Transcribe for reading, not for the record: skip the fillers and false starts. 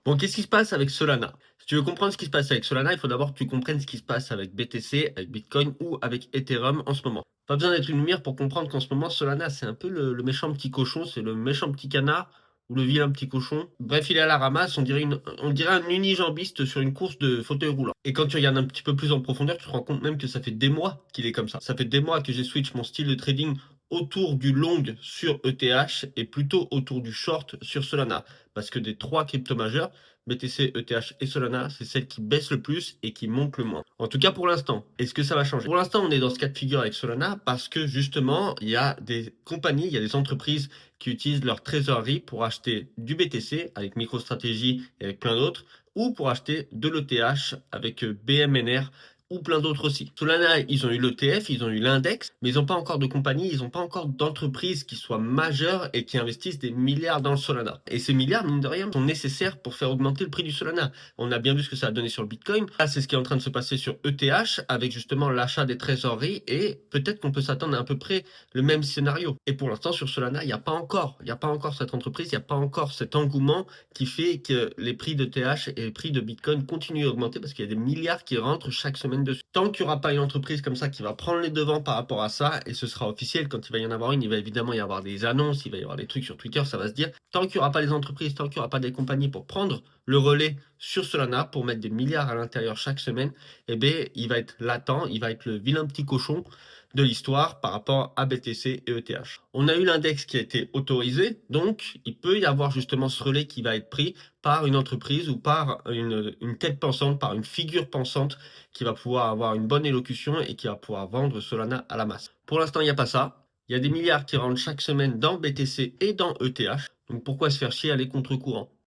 Bon, qu'est-ce qui se passe avec Solana? Si tu veux comprendre ce qui se passe avec Solana, il faut d'abord que tu comprennes ce qui se passe avec BTC, avec Bitcoin ou avec Ethereum en ce moment. Pas besoin d'être une lumière pour comprendre qu'en ce moment, Solana, c'est un peu le méchant petit cochon, c'est le méchant petit canard ou le vilain petit cochon. Bref, il est à la ramasse, on dirait un unijambiste sur une course de fauteuil roulant. Et quand tu regardes un petit peu plus en profondeur, tu te rends compte même que ça fait des mois qu'il est comme ça. Ça fait des mois que j'ai switch mon style de trading autour du long sur ETH et plutôt autour du short sur Solana. Parce que des trois cryptos majeurs, BTC, ETH et Solana, c'est celle qui baisse le plus et qui monte le moins. En tout cas pour l'instant. Est-ce que ça va changer? Pour l'instant, on est dans ce cas de figure avec Solana parce que justement, il y a des compagnies, il y a des entreprises qui utilisent leur trésorerie pour acheter du BTC avec MicroStrategy et avec plein d'autres, ou pour acheter de l'ETH avec BMNR ou plein d'autres aussi. Solana, ils ont eu l'ETF, ils ont eu l'index, mais ils n'ont pas encore de compagnie, ils n'ont pas encore d'entreprise qui soit majeure et qui investissent des milliards dans le Solana. Et ces milliards, mine de rien, sont nécessaires pour faire augmenter le prix du Solana. On a bien vu ce que ça a donné sur le Bitcoin. Là, c'est ce qui est en train de se passer sur ETH avec justement l'achat des trésoreries et peut-être qu'on peut s'attendre à peu près le même scénario. Et pour l'instant, sur Solana, il n'y a pas encore cette entreprise, il n'y a pas encore cet engouement qui fait que les prix d'ETH et les prix de Bitcoin continuent à augmenter parce qu'il y a des milliards qui rentrent chaque semaine dessus. Tant qu'il n'y aura pas une entreprise comme ça qui va prendre les devants par rapport à ça, et ce sera officiel quand il va y en avoir une, il va évidemment y avoir des annonces, il va y avoir des trucs sur Twitter, ça va se dire. Tant qu'il n'y aura pas des entreprises, tant qu'il n'y aura pas des compagnies pour prendre le relais sur Solana, pour mettre des milliards à l'intérieur chaque semaine, eh bien, il va être latent, il va être le vilain petit cochon de l'histoire par rapport à BTC et ETH. On a eu l'index qui a été autorisé, donc il peut y avoir justement ce relais qui va être pris par une entreprise ou par une tête pensante, par une figure pensante qui va pouvoir avoir une bonne élocution et qui va pouvoir vendre Solana à la masse. Pour l'instant, il n'y a pas ça. Il y a des milliards qui rentrent chaque semaine dans BTC et dans ETH. Donc pourquoi se faire chier à aller contre-courant?